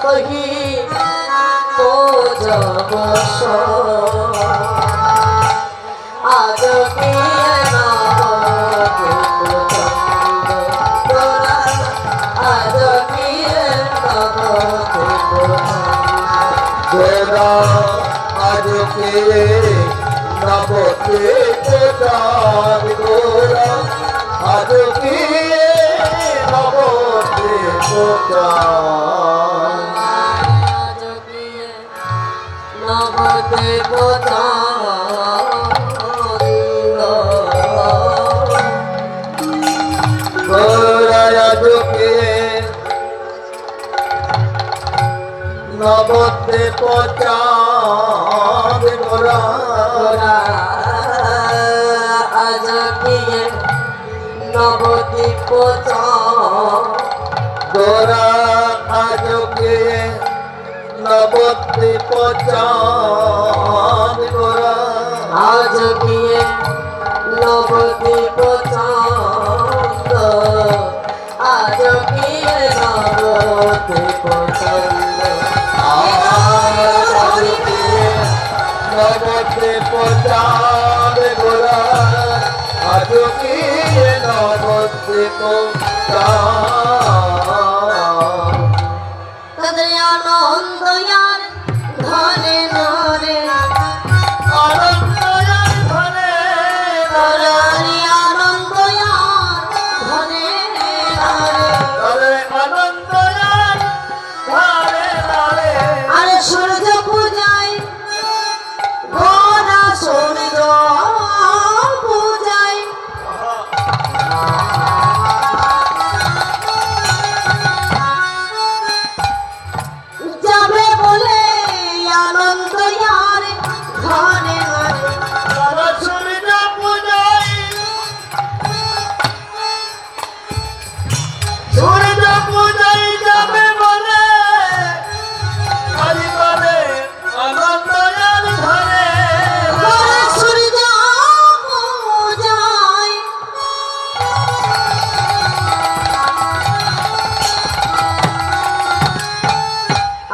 কহি ও জবস আজ কি আজ কি আজ কে নবতে চাঁদ গোরা আজ কি নবতে চাঁদ আজ কি নবতে গোরা আজ কে নবতে চাঁদ গোরা আজ কি নবদ্বীপ গোরা আজ কে নবদ্বীপ চাঁদ গোরা আজ গিয়ে নবদ্বীপ চাঁদ আজ গিয়ে নবদ্বীপ চাঁদ আজ কে নবদ্বীপ চাঁদ গোরা আজ কে নবদ্বীপ চাঁদ তাদের আনন্দয়ার ঘরে নরে আনন্দয়ার ঘরে আনন্দয়ার ঘরে নরে ঘরে আনন্দয়ার ঘরে ঘরে আরে সূর্য পূজায় ঘোরা সূর্য পূজায় যাবে বলে আনন্দয়ার ঘরে ঘরে সূর্য পূজায় সূর্য পূজায় যাবে বলে হরি বলে আনন্দয়ার ঘরে ঘরে সূর্য পূজায়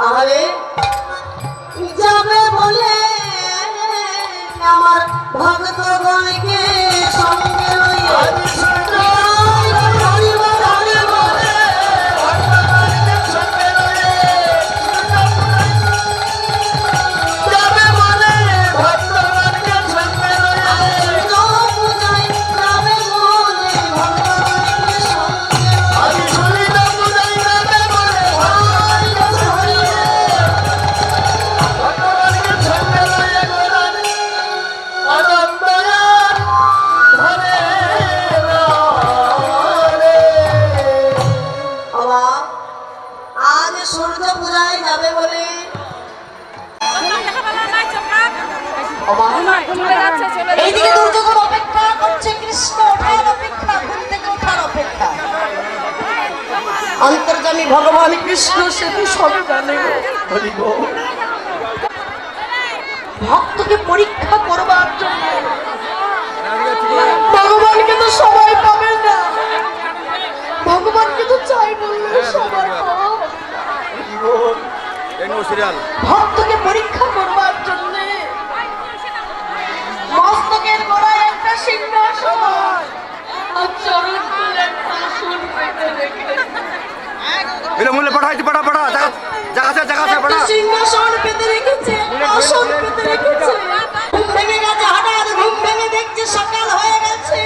আরে যাবে বলে আমার ভক্তগণকে সঙ্গে লইয়া হরি সূর্য হরি বল, হরি বল। ভক্তগণকে সঙ্গে লয়ে যাবে বলে ভক্তগণকে সঙ্গে লয়ে সূর্য পূজায় যাবে বলে ভক্তগণকে সঙ্গে লইয়া হরি সূর্য পূজায় যাবে বলে ভক্তগণকে সঙ্গে লয়ে গোরার আনন্দয়ার ঘরে ঘরে বাবা আজ সূর্য পূজায় যাবে বলে এইদিকে দুর্যোগের অপেক্ষা করছে কৃষ্ণ ওঠার অপেক্ষা ঘুম থেকে ওঠার অপেক্ষা অন্তর্যামী ভগবান কৃষ্ণ সে তো সব জানে গো। হরি বল ভক্তকে পরীক্ষা করবার জন্য ভগবানকে তো সবাই পাবে না ভগবানকে তো চাই বললে সবাই পাবে। ভক্তকে পরীক্ষা করবার জন্য মস্তকের গোড়ায় একটা সিংহাসন আর চরণ তলে একটা আসন পেতে রেখে বিনামূল্যে পাঠাইতে পাঠা পাঠা জায়গা একটা সিংহাসন পেতে রেখেছে আসন পেতে রেখেছে ঘুম ভেঙে গেছে হঠাৎ ঘুম ভেঙে দেখছে সকাল হয়ে গেছে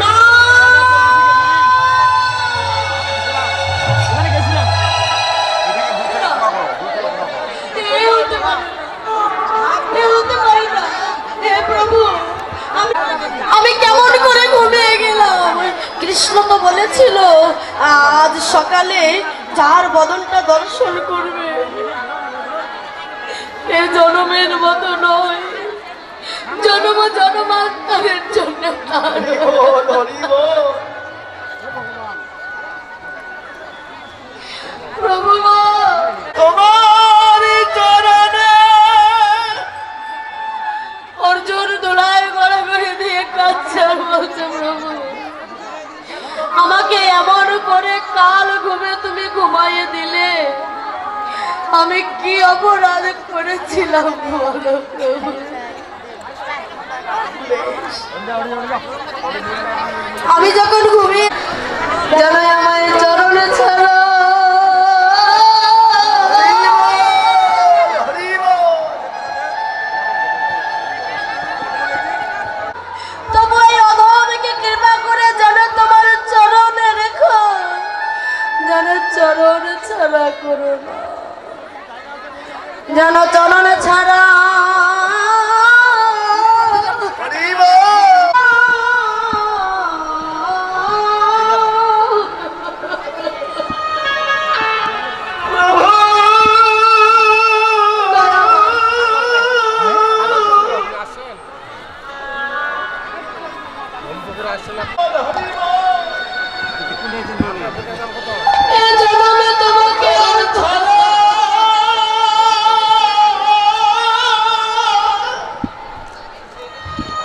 না এ হতে পারে না। হে প্রভু আমি কেমন করে ঘুমিয়ে গেলাম কৃষ্ণ তো বলেছিল আজ সকালে যার বদনটা দর্শন করবে এ জনমের মতো নয় জনম জনমান্তরের জন্য হরি বল প্রভু তোমার চরণে অর্জুন দোলায় গড়াগড়ি দিয়ে কাঁদছে আর বলছে প্রভু আমাকে এমন করে কাল ঘুমে তুমি ঘুমাইয়ে দিলে আমি কি অপরাধ করেছিলাম বলো প্রভু। আমি যখন ঘুমিয়ে যেন আমার চরণে ছাড়া তবু এই অধমকে কৃপা করে যেন তোমার চরণে রেখো, যেন চরণ ছাড়া করো না, যেন চরণে ছাড়া এ জন্মে তোমাকে আর ছাড়া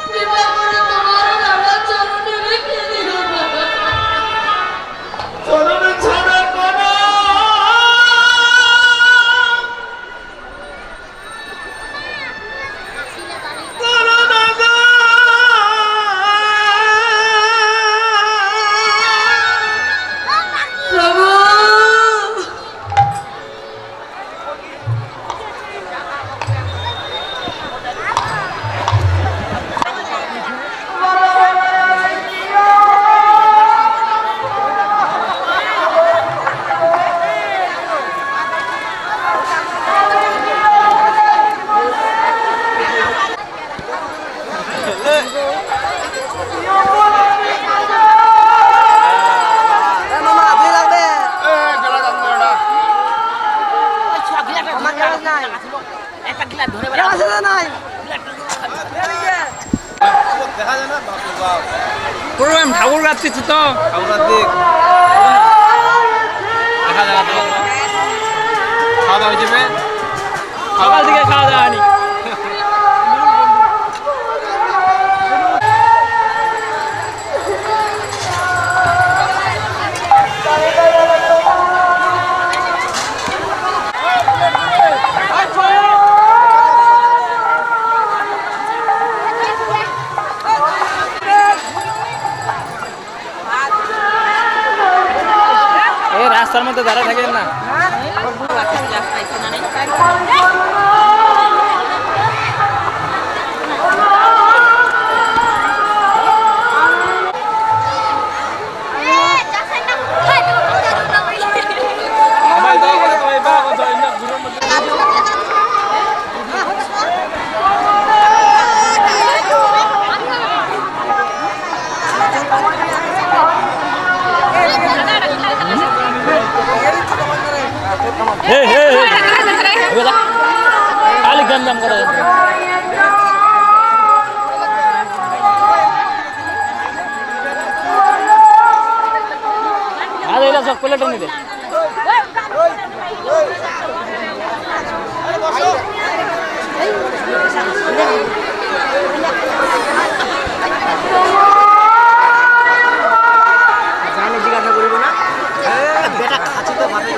কৃপা করে তোমার রাধা চরণে রেখে দিও না। চরণ ছাড়া করো করো না গো। প্রভু প্রোগ্রাম ঠাকুর গাচ্ছিস তো ঠাকুর দিক দেখা যাবে খাওয়া দাওয়া হয়ে যাবে সকাল থেকে খাওয়া দাওয়া হয়নি এই রাস্তার মধ্যে দাঁড়া থাকেন না খালি গান গান করা যাবে আরে এরা সব প্লেট নিতে জানি জিজ্ঞাসা করিব না বেটা খাচ্ছি তো ভাবে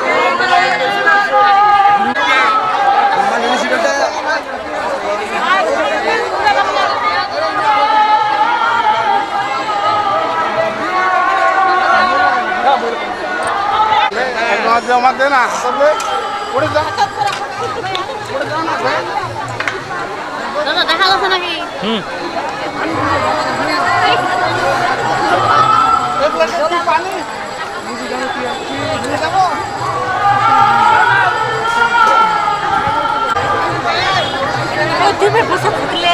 জমা দে না পড়ে যা দাদা দেখা যাচ্ছে নাকি পানি ডিমে বসে থাকলে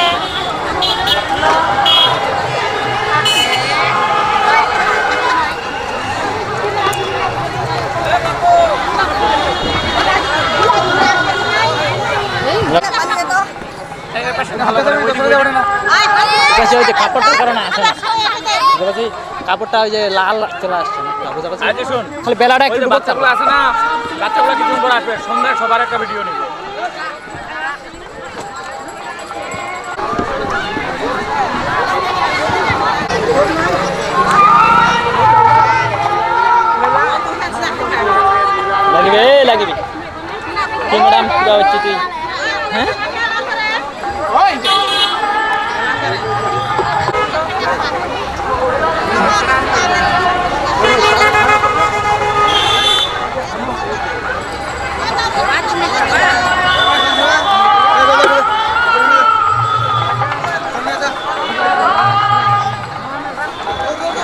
কাপড়টার কারণে আসে না কাপড়টা ওই যে লাল চলে আসছে খালি বেলাটা একটু বাচ্চাগুলো আসে না বাচ্চাগুলো কিছুক্ষণ পর আসবে সন্ধ্যায় সবার একটা ভিডিও নেবে লাগবে কি ম্যাডাম পুরা হচ্ছে তুই হ্যাঁ ওই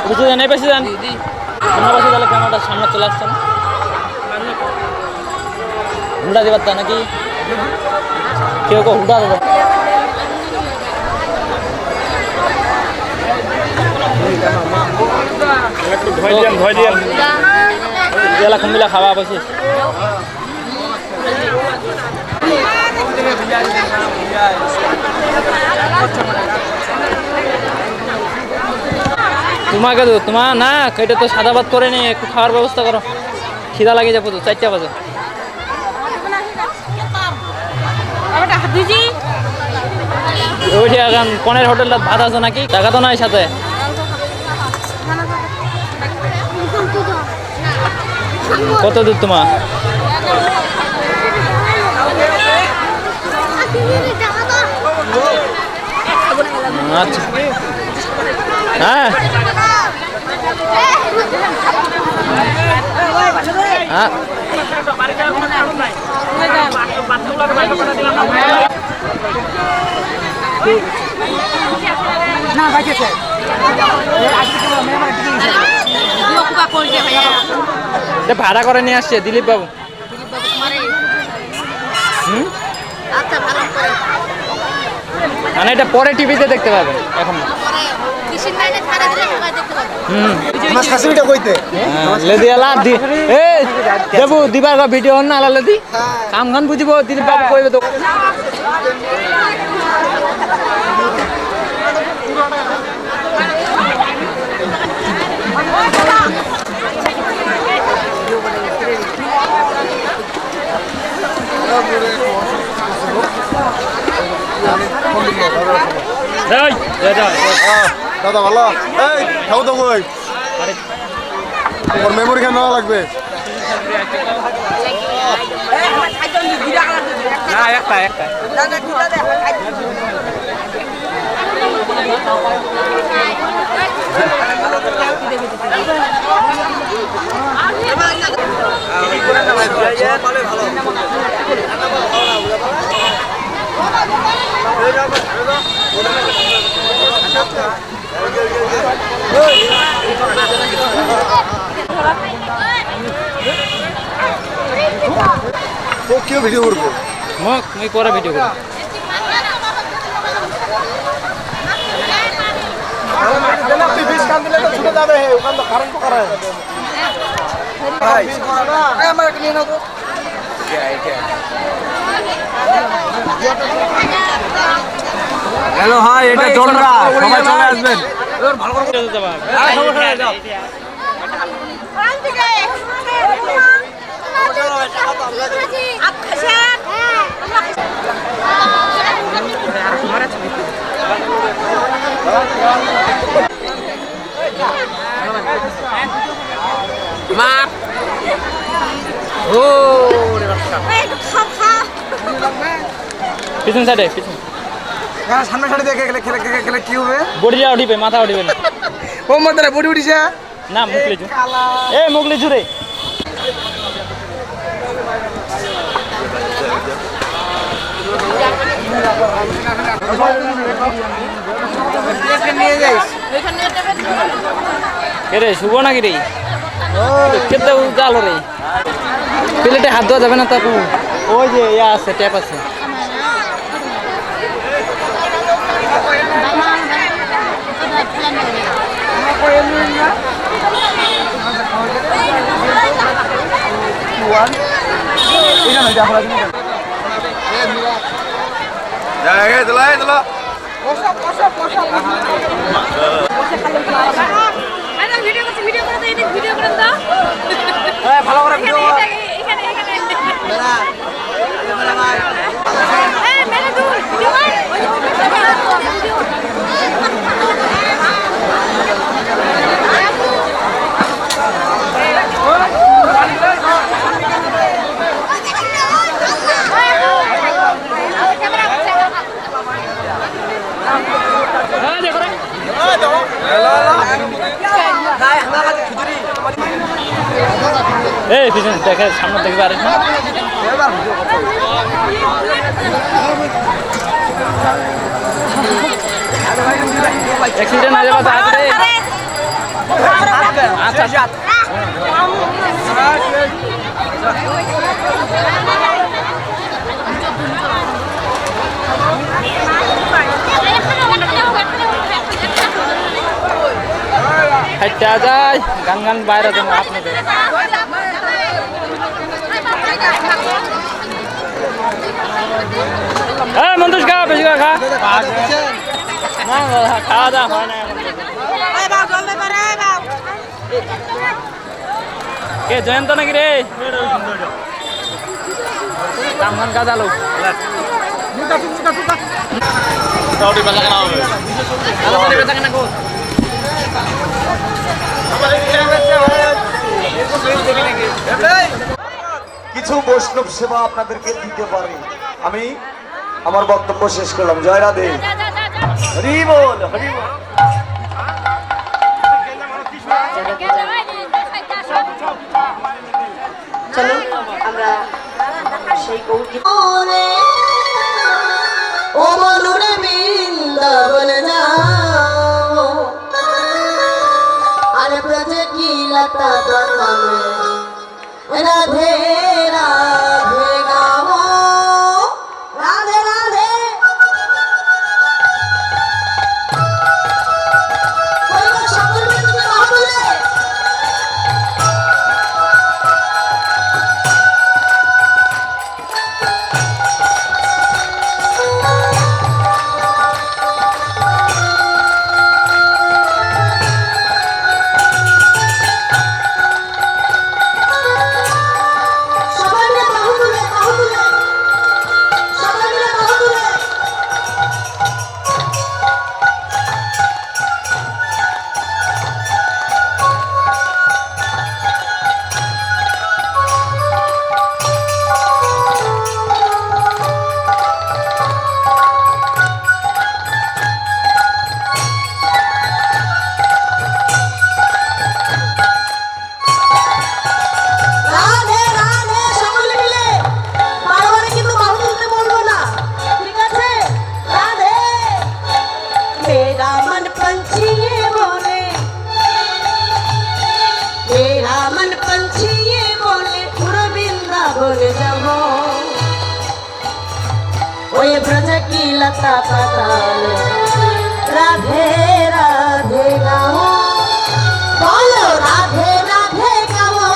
বুঝতে জানি বেশি জান তোমরা বসে তাহলে ক্যামেরাটা সামনে চলে আসছে না হুডা দিবার তা নাকি কেউ কেউ হুডা দেবে একটু ভয় দিয়েন এলা কুমিলা খাওয়া বসে তোমাকে তো তোমার না এটা তো সাদা ভাত করে নিয়ে একটু খাওয়ার ব্যবস্থা করো খিদা লাগে যাবো তো 4টা বাজে ওইটি এখন কনের হোটেলটা ভাত আছে নাকি টাকা তো নাই সাথে কত দূর তোমার আচ্ছা হ্যাঁ হ্যাঁ ভাড়া করে নিয়ে আসছে দিলীপ বাবু মানে এটা পরে টিভিতে দেখতে পাবেন এখন দেবু দিবার ভিডিও না আলালে দি কাম খান বুঝিব দিলীপ বাবু কইবে তো দাদা ভালো এই খাও তো কই ওর মেমোরি কেন লাগবে না একটা একটা তো কেউ ভিডিও করবো মোক মই পরে ভিডিও করব তুই বিষ কান দিলে তো ছুটে যাবে ওখান তো কারেন্ট তো করে ভাই আমার একটা নিয়ে নাও তো হ্যালো হাই এটা জলরা সবাই চলে আসবেন ভালো করে যাবা পিছন সাইডে পিছন সামনে সাইডে দেখে গেলে কি হবে বডিটা উঠিবে মাথা উঠিবে না ও মধ্যে বডি উঠিছে না মুখলে জু এ মুখলে জুরে নিয়ে যাইস কে রে শুভ নাকি রে কেতে উজাল রে প্লেটে হাত ধোয়া যাবে না তাকু ওই যে ইয়া আছে ট্যাপ আছে ভিডিও করে দাও ভালো করে ভিডিও এখানে এই মেরে দূর ভিডিও দেখে সামনে দেখবে আর অ্যাক্সিডেন্ট হয়ে যাবে আচ্ছা আচ্ছা হাইটা যায় গান গান বাইরে দেবো আপনাদের হ্যাঁ মন্তুষ খা বেশি করে খা না খাওয়া দাওয়া হয় না কে জয়ন্ত নাকি রে কামখান কাজ আলো কিছু বৈষ্ণব সেবা আপনাদেরকে দিতে পারি। আমি আমার বক্তব্য শেষ করলাম। জয় রাধে, হরি বল, হরি বল। চলো আমরা সেই গৌরী ও মনুরে বৃন্দাবন যাও আর ব্রজ কি লতা পাতা में राधे राधे गाओ राधे राधे कोई को সকল মিলে গাও বলে ब्रज की लता पता राधे राधे गाओ बोलो राधे राधे गाओ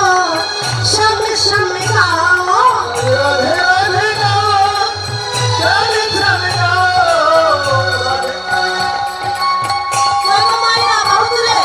शम शम गाओ राधे राधे गाओ शम शम गाओ माया बहुत रे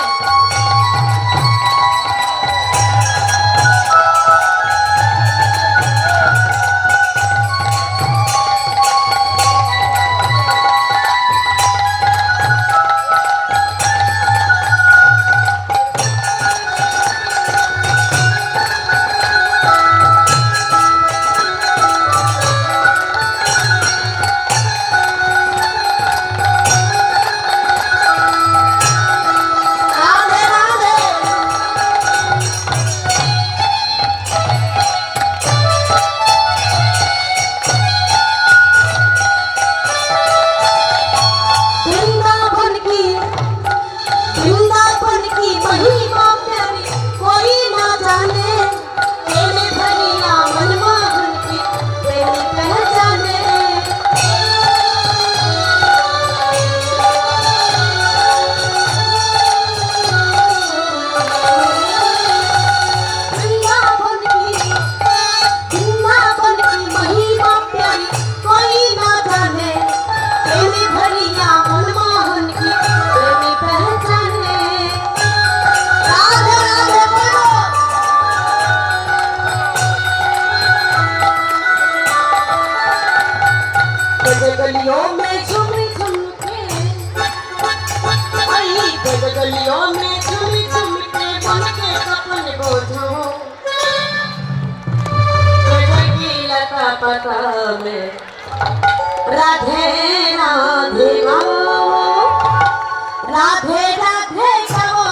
गलियों में झूम झूम के आई गलियों में झूम झूम के बन के सपन बोझो की लता पता में राधे राधे गाओ राधे राधे गाओ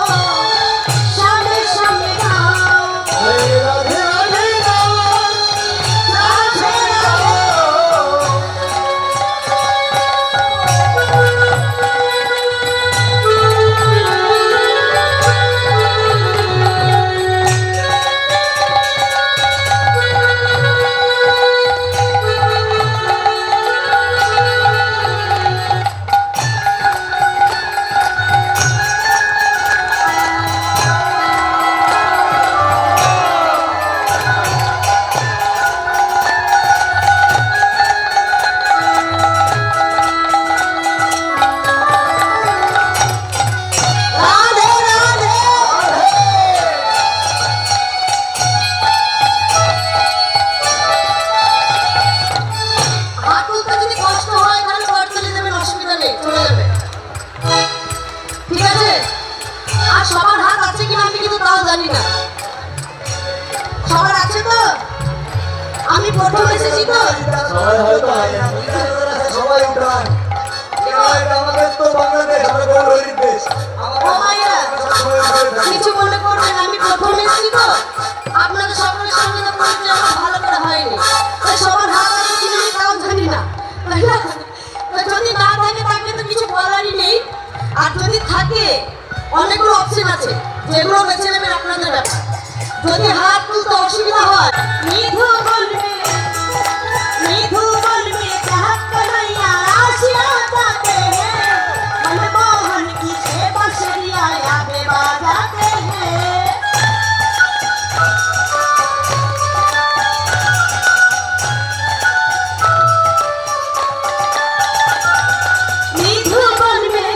शम शम गाओ राधे राधे गाओ আমি প্রথম এসেছি তো। সবাই হয়তো হয়নি। সবাই উঠান। এটা আমাদের তো বাংলাদেশ, আমরা গৌরবের দেশ। ও মায়েরা, কিছু মনে করবেন না, আমি প্রথম এসেছি তো। আপনাদের সকলের সঙ্গে তো পরিচয় আমার ভালো করে হয়নি। তাই সবার হাত আমি চিনি তাও জানি না, তাই না? তো যদি না থাকে তাকে তো কিছু বলারই নেই। আর যদি থাকে, অনেকগুলো অপশন আছে, যেগুলো বেছে নেবেন আপনাদের ব্যাপার। যদি হাত তুলতে অসুবিধা হয়, নিধু বলবে, নিধু বলবে চাহত কন্हैया आशिया जाते हैं, मनमोहन की छह बंसुरियां यादें बजाते हैं। निधु बलबे,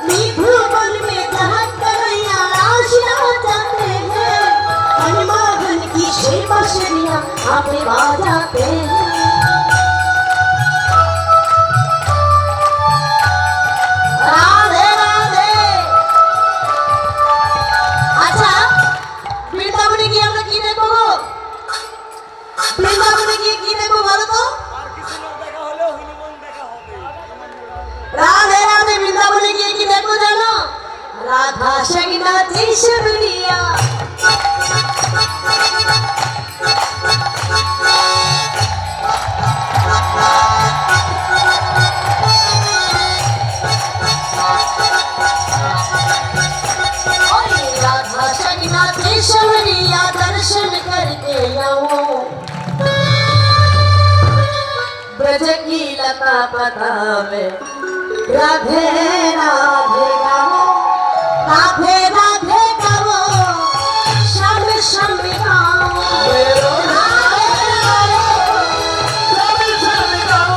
निधु बलबे चाहत कन्हैया आशिया जाते हैं, मनमोहन की छह बंसुरियां यादें बजाते हैं। রাধে রাধে। আচ্ছা, বৃন্দাবনে গিয়ে আমরা কি দেখবো গো? বৃন্দাবনে গিয়ে কি দেখবো বলো তো? রাধে রাধে। বৃন্দাবনে গিয়ে কি দেখবো জানো? রাধা সঙ্গীনা চিশবরিয়া। राधा सगना केशवरिया दर्शन करके आओ, ब्रज की लता पता में राधे राधे गाओ, राधे राधे गाओ, श्याम श्याम गाओ, राधे राधे, श्याम श्याम गाओ,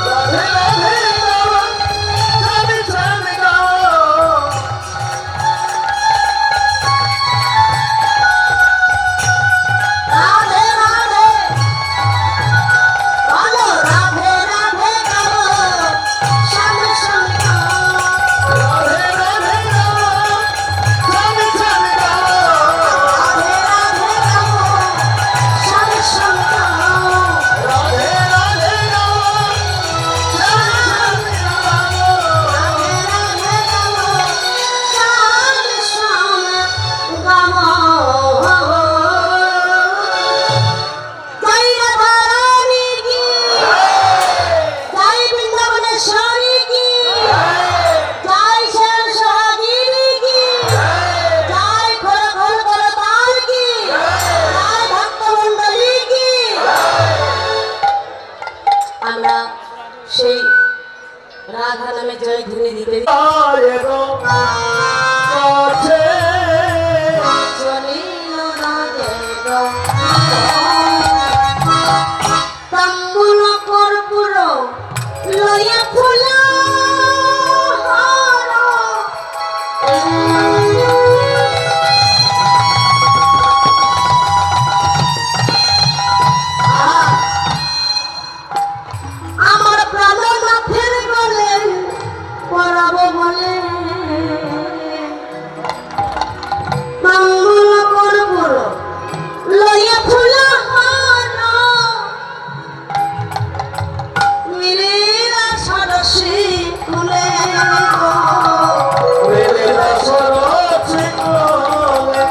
राधे राधे गाओ, श्याम श्याम गाओ। राधे राधे बोलो, राधे राधे गाओ, श्याम श्याम गाओ, राधे राधे गाओ, श्याम श्याम गाओ, राधे राधे गाओ, श्याम श्याम गाओ, राधे राधे गाओ, श्याम श्याम गाओ, राधे राधे गाओ, श्याम श्याम गाओ। जय राधा रानी की, जय वृंदावनेश्वरी की, जय श्याम सुहागिनी की, जय घोर घोर गोलपाल की, जय भक्त मंडली की। আমরা সেই রাধা নামে জয় ধ্বনি দিতে চলিল রাধে গো। তাম্বুল কর্পূর লইয়া ফুলা হার, আমার প্রাণনাথের গলে পরাবো বলে, তাম্বুল কর্পূর লইয়া ফুলা হার, মিলিরা সরসী কুলে গো, মিলিরা সরসী কুলে,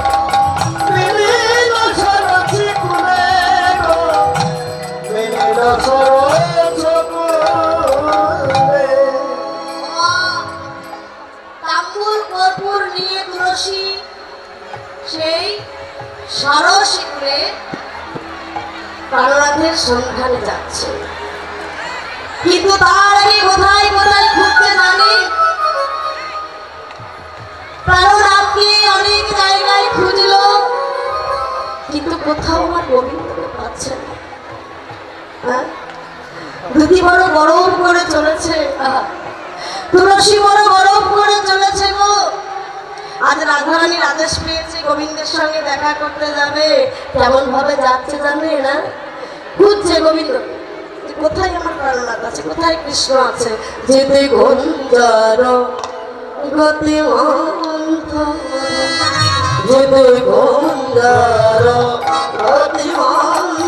মিলিরা সরসী কুলে গো, মিলিরা সরসী কুলে। তাম্বুল কর্পূর নিয়ে তুলসী সেই সরসী কুলে প্রাণনাথের সন্ধানে যাচ্ছে। কিন্তু তার আগে কোথায় কোথায় ঘুরতে জানি, প্রাণনাথকে অনেক জায়গায় খুঁজলো, কিন্তু কোথাও আমার গোবিন্দকে পাচ্ছে না। হ্যাঁ? ধুতি বড় গরম করে চলেছে, তুলসী বড় গরম করে চলেছে গো। আজ রাধারানীর আদেশ পেয়েছে গোবিন্দের সঙ্গে দেখা করতে যাবে, কেমন ভাবে যাচ্ছে জানে না, খুঁজছে গোবিন্দ, কোথায় আমার প্রাণনাথ আছে, কোথায় কৃষ্ণ আছে। যেতে গঞ্জার গতি মন্থর, যেতে গঞ্জার গতি মন্থর,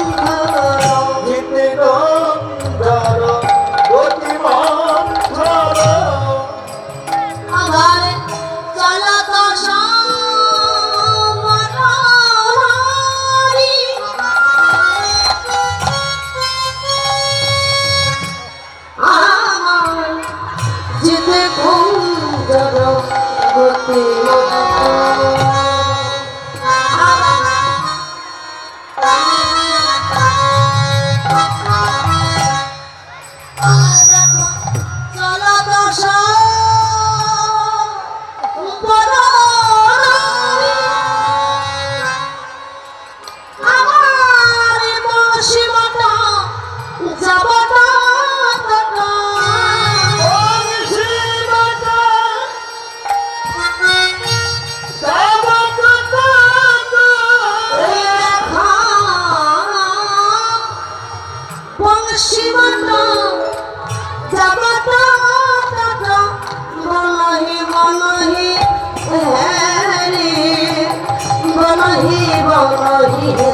নহি হে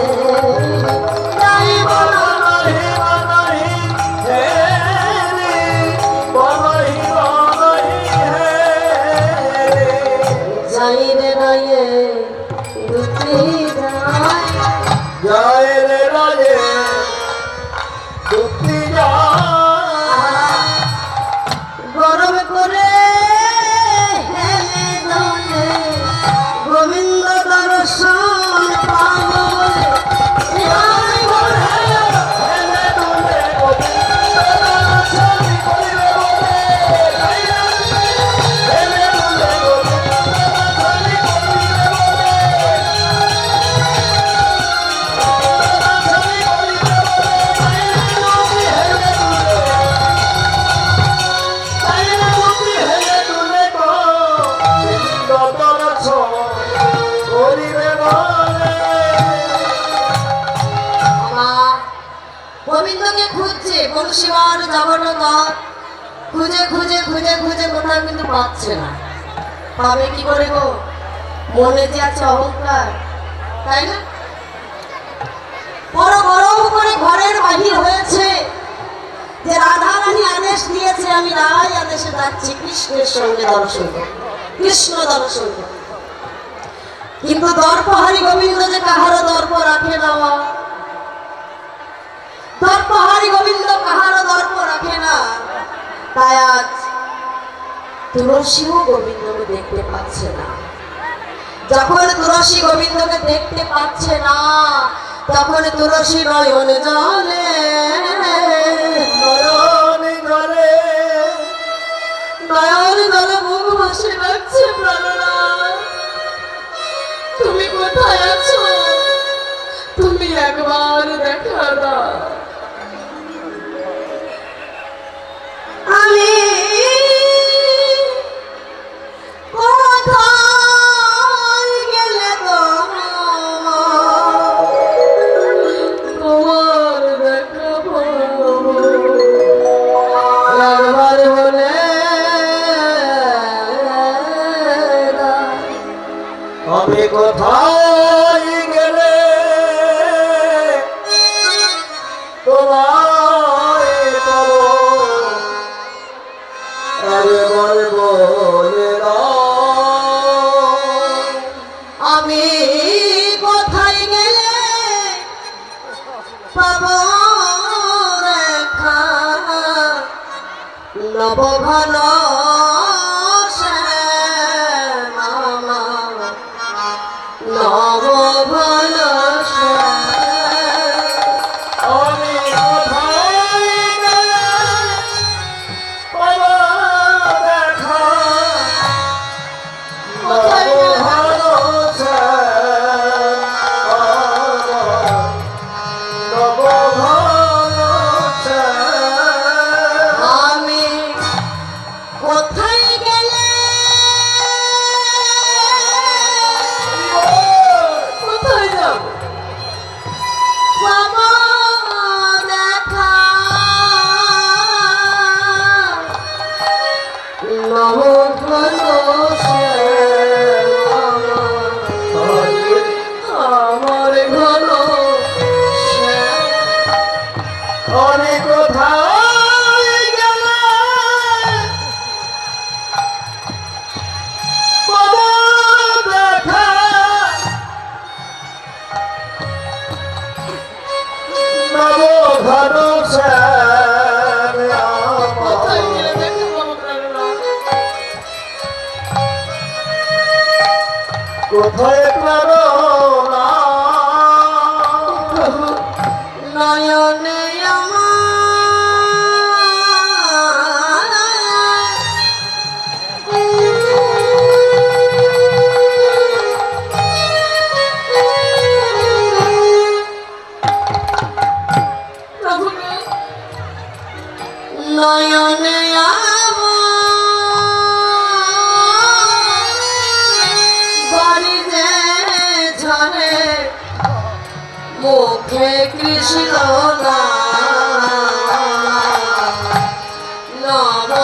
যাইব না যাইরে রয়ে দুটি যায় জয় রে রাজে দুঃখী যায় গরম করে হেলে দলে গোবিন্দ দর্শন পাব বলে আমি ঘরে হেলে দুলে গোবিন্দ দর্শন করিবে বলে হেলে দুলে গোবিন্দ দর্শন করিবে বলে হেলে দুলে গো গোবিন্দ দর্শন করিবে বলে মা গোবিন্দকে খুঁজছে বংশীবার যাবানো দর খুঁজে খুঁজে খুঁজে খুঁজে কোথাও কিন্তু পাচ্ছে না পাবে কি করে গো মনে যে আছে অহংকার তাই না বড় গরম করে ঘরের বাহির হয়েছে যে রাধা রানী আদেশ দিয়েছে আমি রায় আদেশে যাচ্ছি কৃষ্ণের সঙ্গে দর্শন করতে, কৃষ্ণ দর্শন করতে। কিন্তু দর্পহারি গোবিন্দ যে কাহারও দর্প রাখে না মা। দর্পহারি গোবিন্দ কাহারও দর্প রাখে না তাই আজ তুলসীও গোবিন্দকে দেখতে পাচ্ছে না। যখন তুলসী গোবিন্দকে দেখতে পাচ্ছে না তখন তুলসী নয়ন জলে নয়নে জলে নয়ন জলে মুখ ভাসে লাগছে প্রাণনাথ তুমি কোথায় আছো তুমি একবার দেখা দাও আমি কোথায় গেলে তোমার দেখা পাবো একবার হলে আমি কোথায় গেলে তোমায় পাবো একবার বলে দাও আমি কোথায় গেলে পাবো রেখা নবঘন মামা নবঘন আমি কোথায় গেলে পাবো দেখা কোথায় গেলে ভালোবাসা নবভালোবাসা আমি কোথায় গেলে কোথায় যাব বাবা দেখা নবঘনসে আমার ঘন আমি কোথায় গেলে পাবো দেখা নবভালোবাসা কোথায় গেলে দেখা পাবো প্রাণনাথ কোথায় পাবো না নয়নে নয়নে বাড়ি যে ঝরে মুখে কৃষ্ণ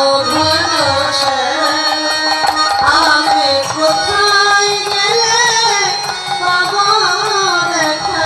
নবঘনসে আমি কোথায় গেলে পাবো দেখা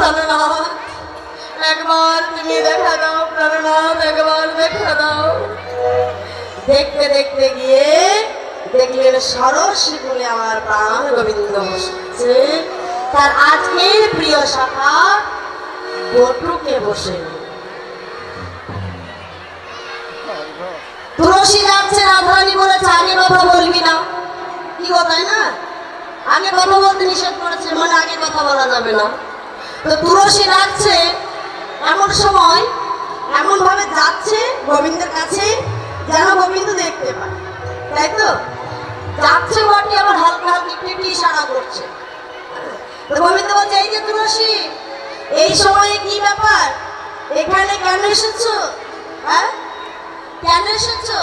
প্রাণনাথ, একবার তুমি দেখা দাও প্রাণনাথ, একবার দেখা দাও। দেখতে দেখতে গিয়ে দেখলেন সরস্বী বলে আমার প্রাণ গোবিন্দ বসেছে তার আজকের প্রিয় শাখা বটুকে বসে। তুলসী যাচ্ছে, রাধারানী বলেছে আগে কথা বলবি না, কি কথা না, আগে কথা বলতে নিষেধ করেছে, মানে আগে কথা বলা যাবে না। তো তুলসী যাচ্ছে, এমন সময় এমন ভাবে যাচ্ছে গোবিন্দের কাছে যেন গোবিন্দ দেখতে পায়, তাই তো যাচ্ছে বটে, আবার হালকা হালকা একটু ইশারা করছে। তো গোবিন্দ বলছে এই যে তুলসী, এই সময়ে কি ব্যাপার, এখানে কেন এসেছো, হ্যাঁ কেন এসেছো,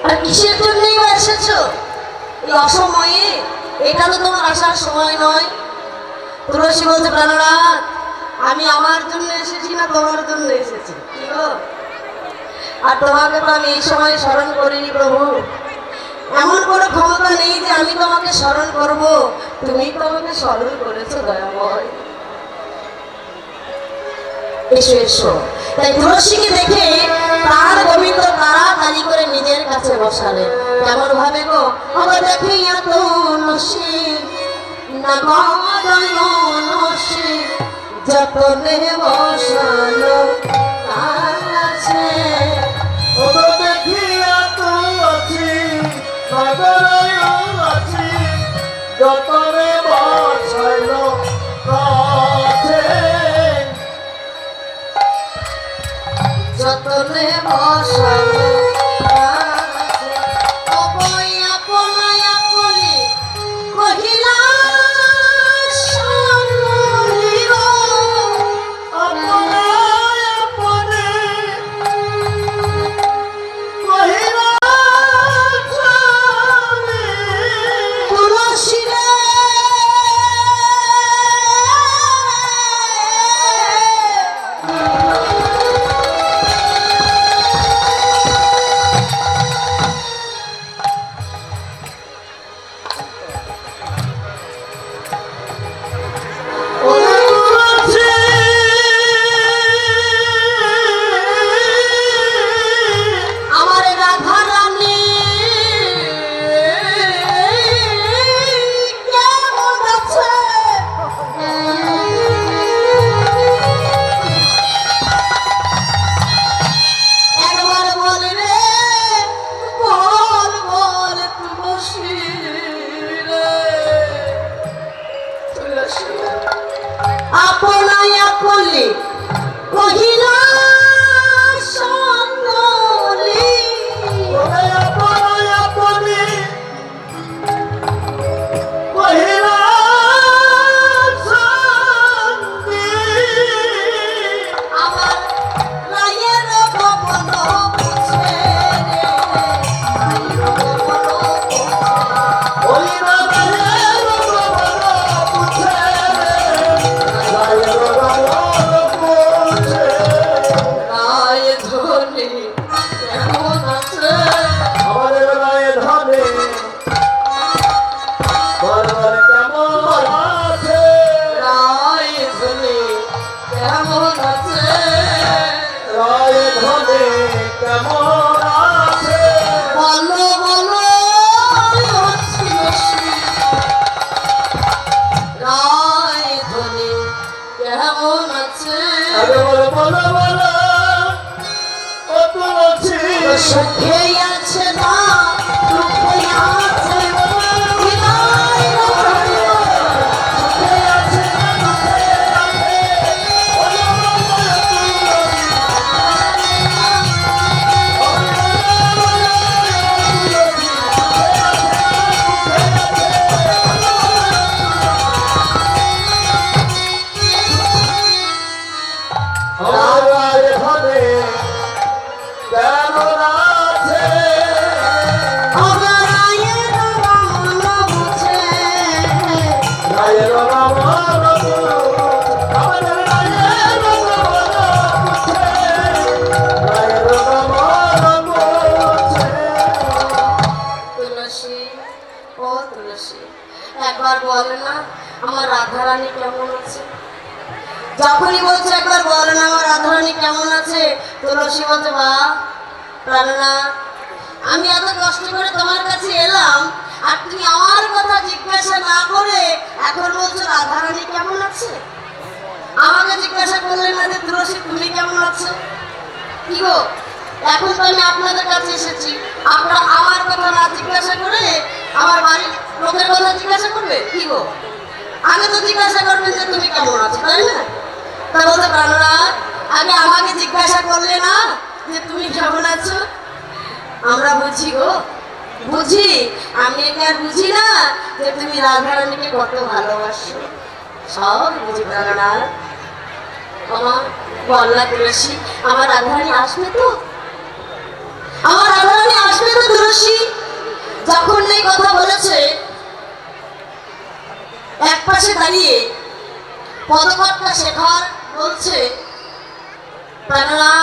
আর কিসের জন্যই বা এসেছো এই অসময়ে, এটা তো তোমার আসার সময় নয়। তুলসী বলছে প্রাণনাথ, আমি আমার জন্য এসেছি না তোমার জন্য এসেছি, কি গো? আর তোমাকে তো আমি এই সময় স্মরণ করিনি প্রভু, এমন কোনো ক্ষমতা নেই যে আমি তোমাকে স্মরণ করব, তুমি তো আমাকে স্মরণ করেছো দয়াময়, এসো এসো। তাই তুলসীকে দেখে তার গোবিন্দ তাড়াতাড়ি করে নিজের কাছে বসালেন। কেমন ভাবে গো, আমার দেখিয়া তুলসী না নসী যতনে বসালো তার কাছে। ওগো দেখিয়া তুলসী নগরী যতনে বসাইল কাছে, যতনে বসালো তার কাছে। অবৈ আপনায়া কলি কহিলা সম্মলিব, আপনায় আপনে কহিলা স্বামী। তুলসী রে আমার রাধা রানী কেমন আছে, একবার বল রে, বল বল তুলসী রে, তুলসী আপনায়া কলি কহিলা সম্মলি। আপনায় আপনে কহিলা স্বামী। আমার রায়ের ভবন বুঝে রে, রায়ের ভবন বুঝে। ওই রায়ের ভবন বুঝে, রায়ের ভবন বুঝে। রায় ধনী কেমন আছে, আমার রায় ধনে বলবার কেমন আছে। রায় ধনী কেমন আছে, রায় ধনে কেমন আছে। বলো বলো তুলসী, রায় ধনী কেমন আছে, আরে বলো বলো বলো ও তুলসী। সুখে আছে না দুঃখে আছে, হৃদয় রমণী, সুখে আছে না দুঃখে আছে, আমার রায় ধনে কেমন আছে। আমার রায়ের ভবন বুঝে, রায়ের ভবন বুঝে, আমার রায়ের ভবন বুঝে, রায়ের ভবন বুঝে। তুলসী ও তুলসী, একবার বল না আমার রাধারানী কেমন আছে? যখনই বলছে একবার বলো না আমার রাধারানী কেমন আছে, তুলসী বলছে বা প্রাণনা, আমি এত কষ্ট করে তোমার কাছে এলাম আর তুমি আমার কথা জিজ্ঞাসা না করে এখন বলছো রাধারানী কেমন আছে। আমাকে জিজ্ঞাসা করলে না যে তুলসী তুমি কেমন আছো? কি গো, এখন তো আমি আপনাদের কাছে এসেছি, আপনারা আমার কথা না জিজ্ঞাসা করে আমার বাড়ির লোকের কথা জিজ্ঞাসা করবে? কি গো, আগে তো জিজ্ঞাসা করবেন যে তুমি কেমন আছো, তাই না? তা বলতে প্রাণরা, আগে আমাকে জিজ্ঞাসা করলে না যে তুমি কেমন আছো? আমরা বুঝি গো, বুঝি। আমি কি আর বুঝি না যে তুমি রাধারানীকে কত ভালোবাসো? সব বুঝি প্রাণরা। আমার বললা তুলসী, আমার রাধারানী আসবে তো? আমার রাধারানী আসবে তো তুলসী? যখন এই কথা বলেছে এক পাশে দাঁড়িয়ে পদকর্তা শেখর বলছে, প্রাণনা,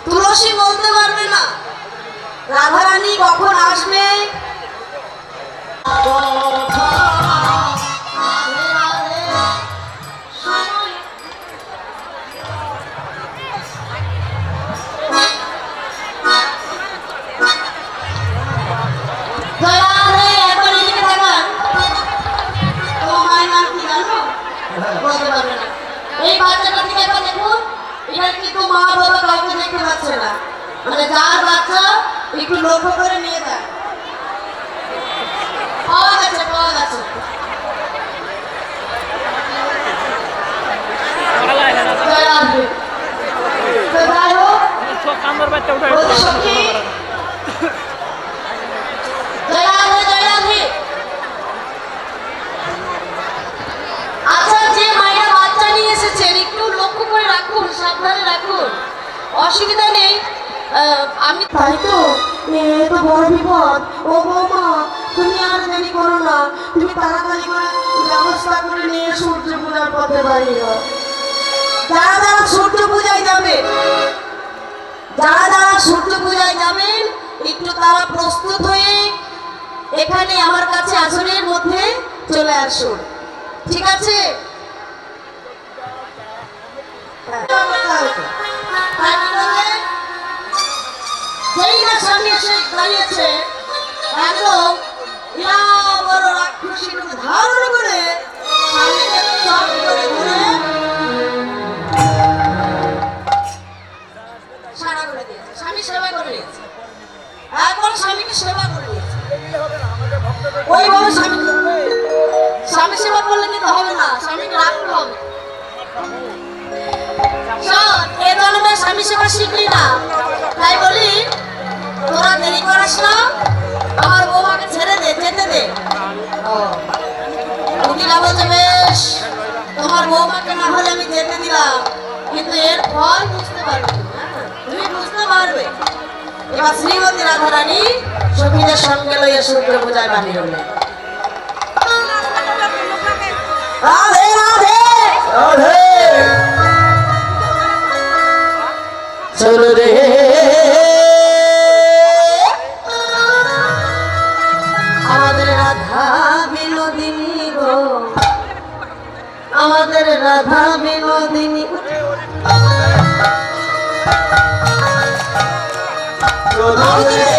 তুলসী বলতে পারবে না রাধারানী কখন আসবে। এই বাচ্চাটা দিকে একবার দেখুন, এটা কিন্তু মা বাবা কাউকে দেখতে পাচ্ছে না, মানে যার বাচ্চা একটু লক্ষ্য করে নিয়ে যান। পাওয়া গেছে, পাওয়া গেছে। তো যাই হোক, বলছি সখী, জয় রাধে, জয় রাধে। আচ্ছা, যে মায়েরা বাচ্চা নিয়ে এসেছেন একটু লক্ষ্য করে রাখুন, সাবধানে রাখুন, অসুবিধা নেই। আমি তাই তো, এ তো বড় বিপদ। ও বৌমা, তুমি আর দেরি করো না, তুমি তাড়াতাড়ি করে ব্যবস্থা করে নিয়ে সূর্য পূজার পথে বাড়িয়ে দাও। যারা যারা সূর্য পূজায় যাবেন, যারা যারা সূর্য পূজায় যাবেন একটু তারা প্রস্তুত হয়ে এখানে আমার কাছে আসনের মধ্যে চলে আসুন, ঠিক আছে? যেই না সামনে এসে দাঁড়িয়েছে একদম বড় রাক্ষসী ধারণ করে সামনে চট করে ধরে সারা করে দিয়েছে, স্বামী সেবা করে নিয়েছে, একবার স্বামীকে সেবা করে নিয়েছে। ওই বড় স্বামী, স্বামী সেবা করলে কিন্তু হবে না, স্বামীকে রাখতে হবে। এ ধরনের স্বামী সেবা শিখলি না, তাই বলি তোরা দেরি করিস না, আমার বৌমাকে ছেড়ে দে, যেতে দে। উকিলা বলছে বেশ, তোমার বৌমাকে না হলে আমি যেতে দিলাম, কিন্তু এর ফল বুঝতে পারবে, তুমি বুঝতে পারবে। এবার শ্রীমতী রাধারানী সখীদের সঙ্গে লইয়া সূর্য পূজায় বানিয়ে হলেন। রাধে রাধে রাধে, চলো রে আমাদের রাধা বিনোদিনী গো, আমাদের রাধা বিনোদিনী। চলো রে